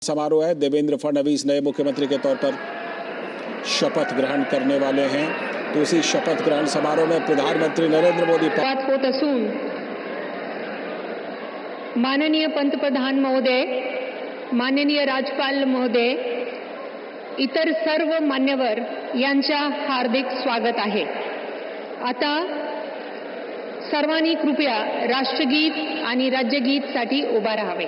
समारोह है। देवेंद्र फडणवीस नए मुख्यमंत्री के तौर पर शपथ ग्रहण करने वाले हैं। तो उसी शपथ ग्रहण समारोह में प्रधानमंत्री नरेंद्र मोदी बात होत असून माननीय पंतप्रधान महोदय, माननीय राज्यपाल महोदय, इतर सर्व मान्यवर यांच्या हार्दिक स्वागत आहे। आता सर्वांनी कृपया राष्ट्रगीत आणि राज्यगीत साठी उभा राहावे।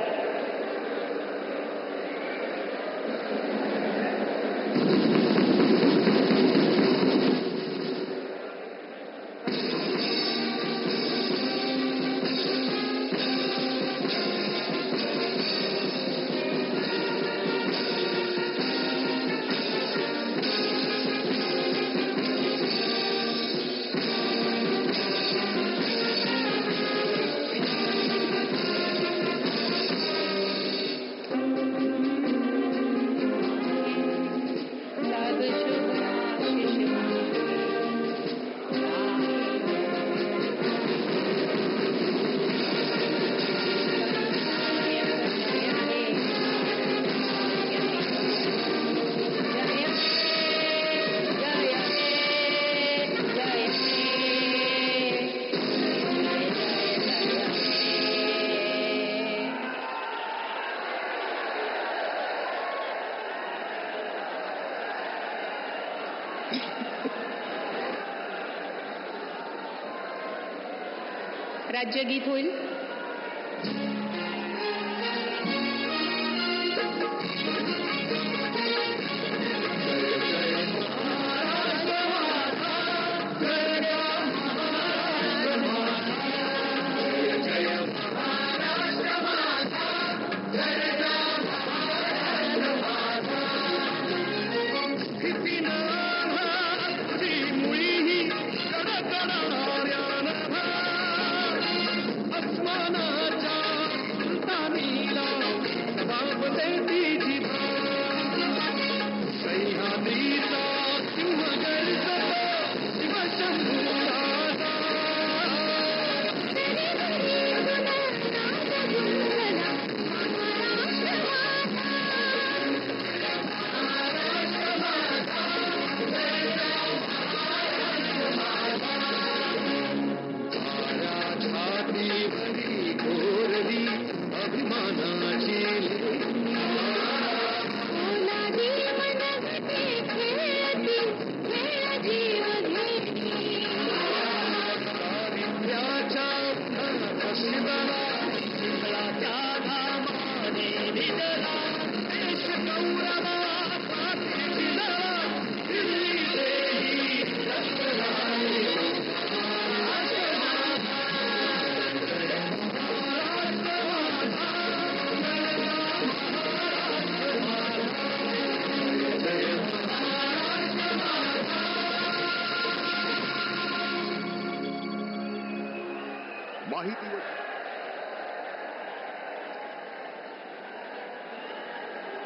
राज्यगीत होईल।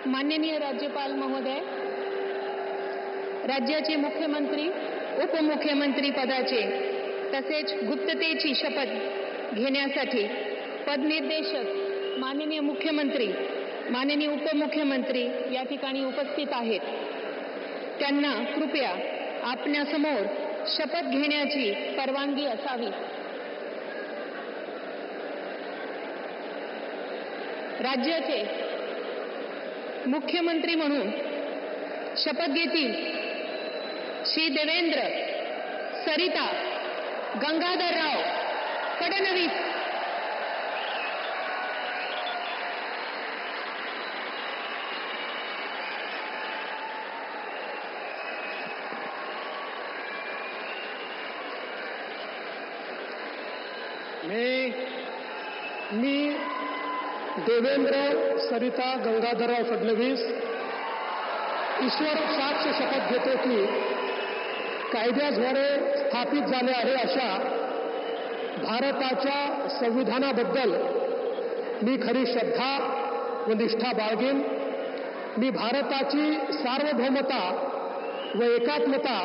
माननीय राज्यपाल महोदय, राज्याचे मुख्यमंत्री, उपमुख्यमंत्री पदाचे तसेच गुप्ततेची शपथ घेण्यासाठी पदनिर्देशक माननीय मुख्यमंत्री, माननीय उपमुख्यमंत्री या ठिकाणी उपस्थित आहेत। त्यांना कृपया आपल्यासमोर शपथ घेण्याची परवानगी असावी। राज्याचे मुख्यमंत्री म्हणून शपथ घेतील श्री देवेंद्र सरिता गंगाधरराव फडणवीस। मी देवेंद्र सरिता गंगाधरराव फडणवीस ईश्वर साक्ष शपथ घेतो की कायद्याद्वारे स्थापित झाले आहे अशा भारताच्या संविधानाबद्दल मी खरी श्रद्धा व निष्ठा बाळगेन। मी भारताची सार्वभौमता व एकात्मता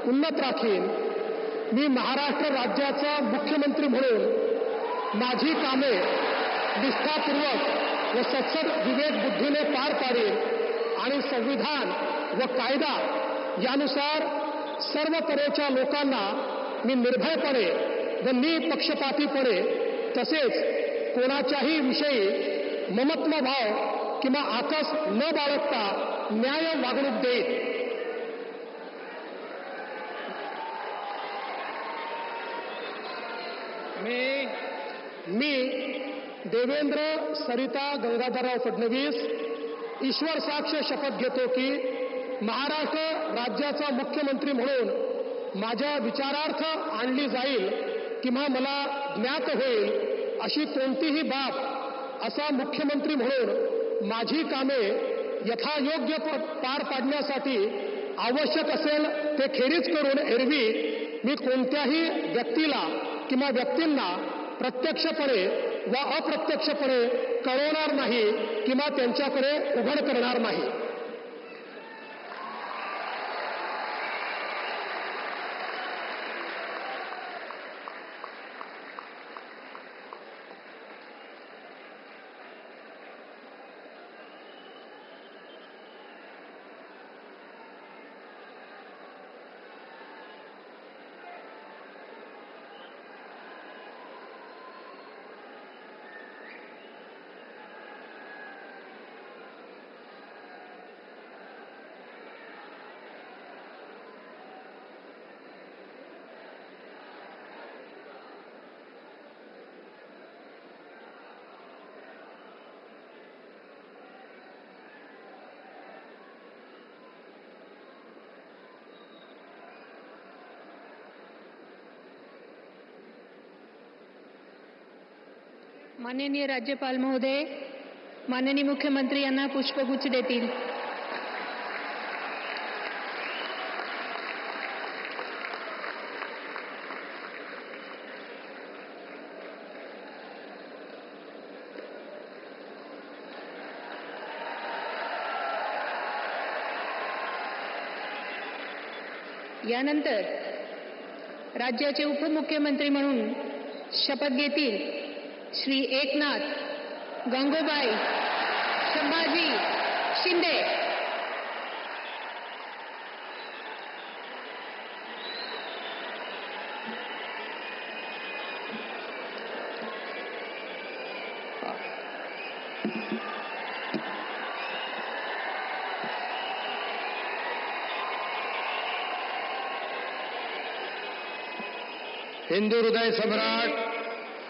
उन्नत राखीन। मी महाराष्ट्र राज्याचा मुख्यमंत्री म्हणून माझी कामे निष्ठापूर्वक व सत्सद विवेक बुद्धीने पार पाडेल आणि संविधान व कायदा यानुसार सर्व तऱ्हेच्या लोकांना मी निर्भयपणे व निपक्षपातीपणे तसेच कोणाच्याही विषयी ममत्व भाव किंवा आकस न बाळगता न्याय वागणूक देईल. मी देवेंद्र सरिता गंगाधरराव फडणवीस ईश्वर साक्ष शपथ घेतो की महाराष्ट्र राज्याचा मुख्यमंत्री म्हणून माझ्या विचारार्थ आणली जाईल किंवा मला ज्ञात होईल अशी कोणतीही बाब असा मुख्यमंत्री म्हणून माझी कामे यथायोग्य पार पाडण्यासाठी आवश्यक असेल ते खेरीज करून एरवी मी कोणत्याही व्यक्तीला किंवा व्यक्तींना प्रत्यक्षपणे व अप्रत्यक्षपणे कळवणार नाही किंवा त्यांच्याकडे उघड करणार नाही. माननीय राज्यपाल महोदय, माननीय मुख्यमंत्री यांना पुष्पगुच्छ देतील. यानंतर राज्याचे उपमुख्यमंत्री म्हणून शपथ घेतील श्री एकनाथ गंगूबाई संभाजी शिंदे. हिंदू हृदय सम्राट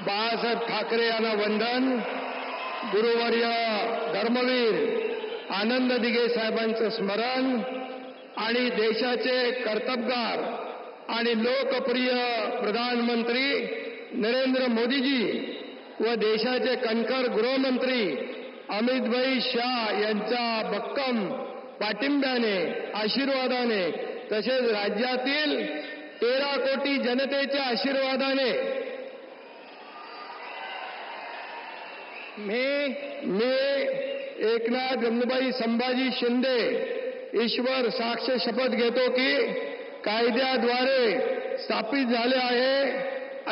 बाळासाहेब ठाकरे यांना वंदन. गुरुवर्य धर्मवीर आनंद दिघे साहेबांचं स्मरण आणि देशाचे कर्तबगार आणि लोकप्रिय प्रधानमंत्री नरेंद्र मोदीजी व देशाचे कणखर गृहमंत्री अमितभाई शाह यांच्या भक्कम पाठिंब्याने आशीर्वादाने तसेच राज्यातील 13 कोटी जनतेच्या आशीर्वादाने मी एकनाथ गंगूबाई संभाजी शिंदे ईश्वर साक्ष शपथ घेतो की कायद्याद्वारे स्थापित झाले आहे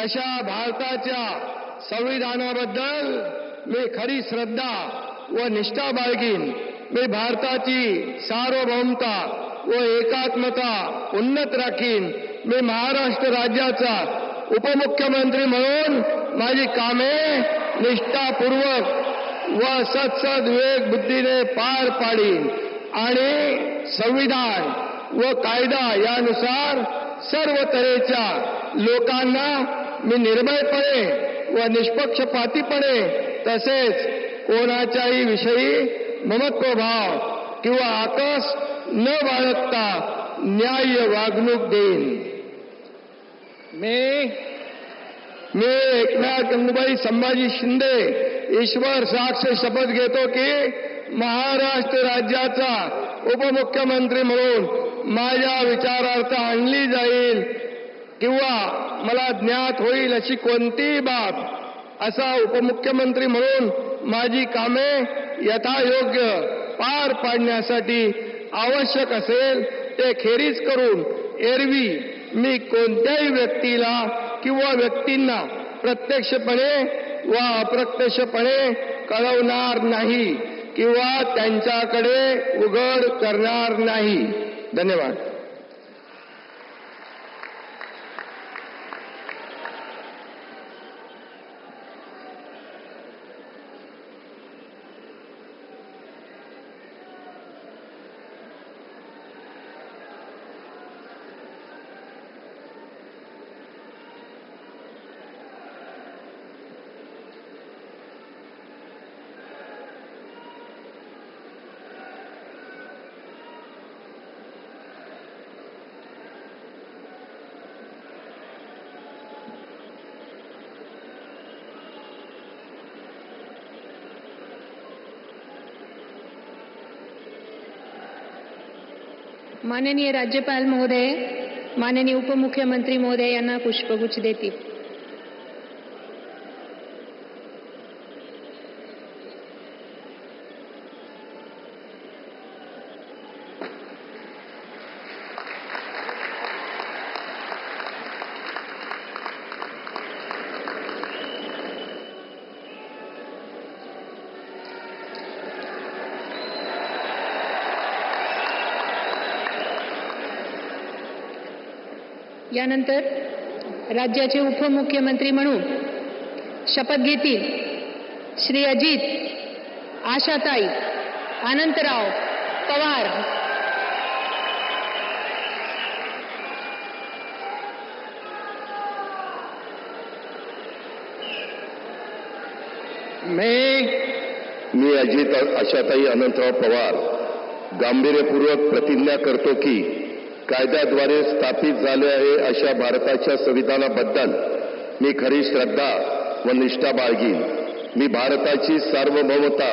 अशा भारताच्या संविधानाबद्दल मी खरी श्रद्धा व निष्ठा बाळगीन. मी भारताची सार्वभौमता व एकात्मता उन्नत राखीन. मी महाराष्ट्र राज्याचा उपमुख्यमंत्री म्हणून माझी कामे निष्ठापूर्वक व सत्सद विवेक बुद्धीने पार पाडीन आणि संविधान व कायदा यानुसार सर्व तऱ्हेच्या लोकांना मी निर्भयपणे व निष्पक्षपातीपणे तसेच कोणाच्याही विषयी ममत्वभाव किंवा आकस न बाळगता न्याय्य वागणूक देईन. मी एकनाथ गंगूबाई संभाजी शिंदे ईश्वर साक्ष शपथ घेतो की महाराष्ट्र राज्याचा उपमुख्यमंत्री म्हणून माझ्या विचारार्थ आणली जाईल किंवा मला ज्ञात होईल अशी कोणतीही बाब असा उपमुख्यमंत्री म्हणून माझी कामे यथायोग्य पार पाडण्यासाठी आवश्यक असेल ते खेरीज करून एरवी मी कोणत्याही व्यक्तीला किंवा व्यक्तींना प्रत्यक्षपणे व अप्रत्यक्षपणे कळवणार नाही किंवा त्यांच्याकडे उघड करणार नाही. धन्यवाद. माननीय राज्यपाल महोदय, माननीय उपमुख्यमंत्री महोदय यांना पुष्पगुच्छ देतील. यानंतर राज्याचे उपमुख्यमंत्री म्हणून शपथ घेतील श्री अजित आशाताई अनंतराव पवार. मी अजित आशाताई अनंतराव पवार गांभीर्यपूर्वक प्रतिज्ञा करतो की कायद्याद्वारे स्थापित झाले आहे अशा भारताच्या संविधानाबद्दल मी खरी श्रद्धा व निष्ठा बाळगीन. मी भारताची सार्वभौमता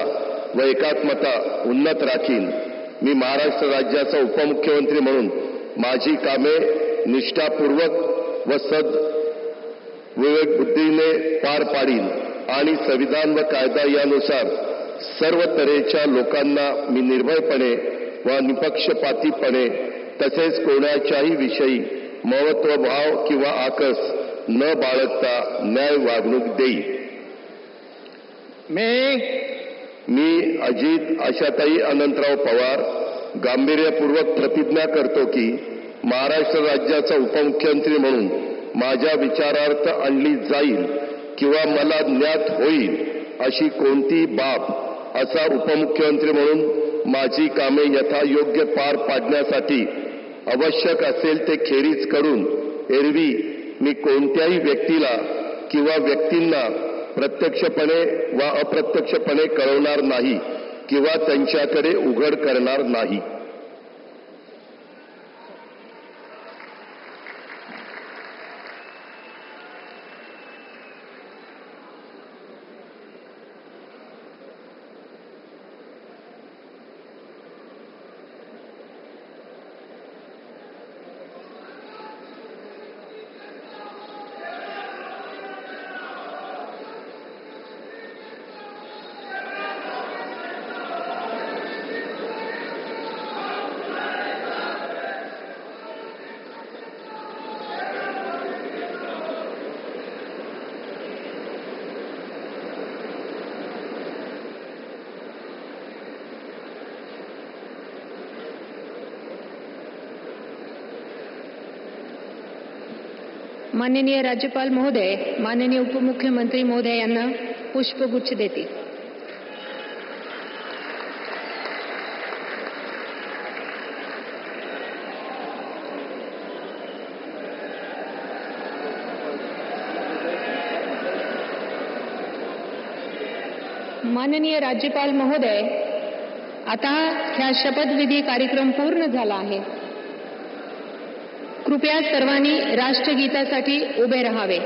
व एकात्मता उन्नत राखीन. मी महाराष्ट्र राज्याचा उपमुख्यमंत्री म्हणून माझी कामे निष्ठापूर्वक व विवेक बुद्धीने पार पाडीन आणि संविधान व कायदा यानुसार सर्व तऱ्हेच्या लोकांना मी निर्भयपणे व निपक्षपातीपणे तसेच कोणाच्याही विषयी महत्वभाव किंवा आकस न बाळगता न्याय वागणूक देईल. मी अजित आशाताई अनंतराव पवार गांभीर्यपूर्वक प्रतिज्ञा करतो की महाराष्ट्र राज्याचा उपमुख्यमंत्री म्हणून माझ्या विचारार्थ आणली जाईल किंवा मला ज्ञात होईल अशी कोणती बाब असा उपमुख्यमंत्री म्हणून माझी कामे यथायोग्य पार पाडण्यासाठी आवश्यक असेल ते खेरीज करून एरवी मी कोणत्याही व्यक्तीला किंवा व्यक्तींना प्रत्यक्षपणे वा अप्रत्यक्षपणे कळवणार नाही किंवा त्यांच्याकडे उघड करणार नाही. माननीय राज्यपाल महोदय, माननीय उपमुख्यमंत्री महोदय यांना पुष्पगुच्छ देतील. माननीय राज्यपाल महोदय, आता ह्या शपथविधी कार्यक्रम पूर्ण झाला आहे. कृपया सर्वांनी राष्ट्रगीतासाठी उभे राहावे.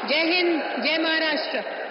जय हिंद, जय महाराष्ट्र.